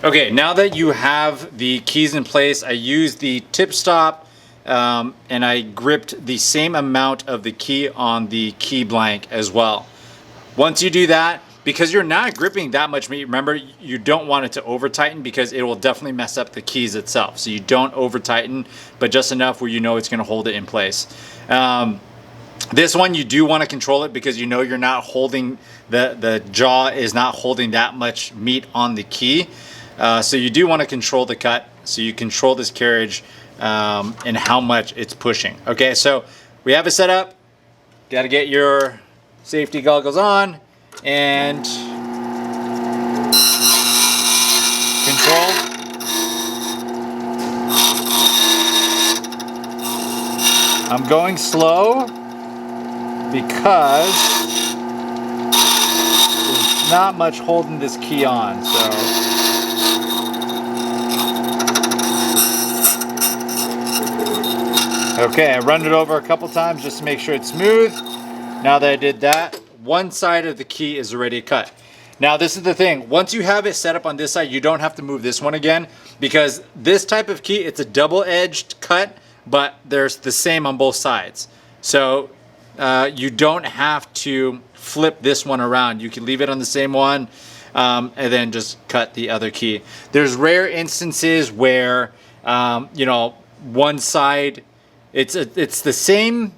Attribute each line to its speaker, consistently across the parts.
Speaker 1: Okay, now that you have the keys in place, I used the tip stop and I gripped the same amount of the key on the key blank as well. Once you do that, because you're not gripping that much meat, remember, you don't want it to over tighten because it will definitely mess up the keys itself. So you don't over tighten, but just enough where you know it's gonna hold it in place. This one, you do want to control it because you know you're not holding, the jaw is not holding that much meat on the key. So you do want to control the cut, so you control this carriage and how much it's pushing. Okay, so we have it set up. Got to get your safety goggles on and control. I'm going slow because there's not much holding this key on, so. Okay, I run it over a couple times just to make sure it's smooth. Now that I did that, one side of the key is already cut. Now this is the thing, once you have it set up on this side, you don't have to move this one again, because this type of key, it's a double-edged cut, but there's the same on both sides. So you don't have to flip this one around. You can leave it on the same one and then just cut the other key. There's rare instances where, you know, one side, it's the same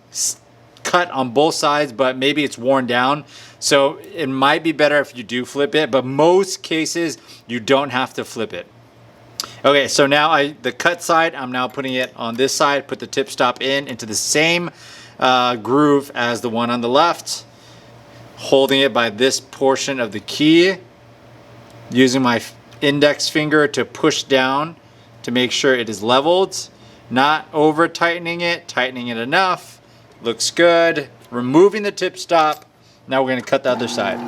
Speaker 1: cut on both sides, but maybe it's worn down. So it might be better if you do flip it, but most cases you don't have to flip it. Okay, so now the cut side, I'm now putting it on this side, put the tip stop into the same groove as the one on the left, holding it by this portion of the key, using my index finger to push down to make sure it is leveled. Not over tightening it enough. Looks good. Removing the tip stop. Now we're going to cut the other side.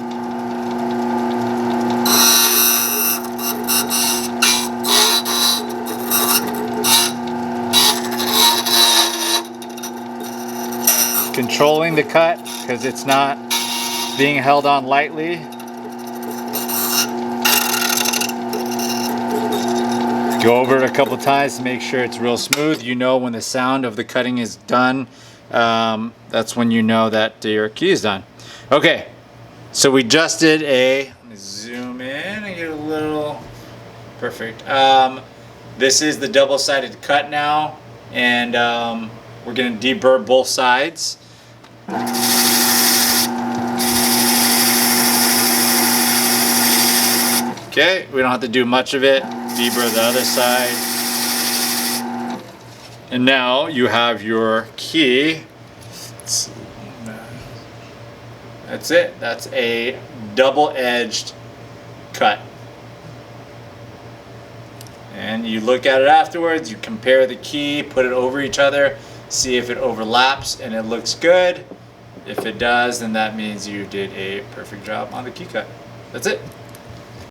Speaker 1: Controlling the cut because it's not being held on lightly. Go over it a couple times to make sure it's real smooth. You know when the sound of the cutting is done, that's when you know that your key is done. Okay, so we just did let me zoom in and get a little, perfect. This is the double-sided cut now, and we're gonna deburr both sides. Okay, we don't have to do much of it. Deburr the other side. And now you have your key. That's it. That's a double-edged cut. And you look at it afterwards, you compare the key, put it over each other, see if it overlaps and it looks good. If it does, then that means you did a perfect job on the key cut. That's it.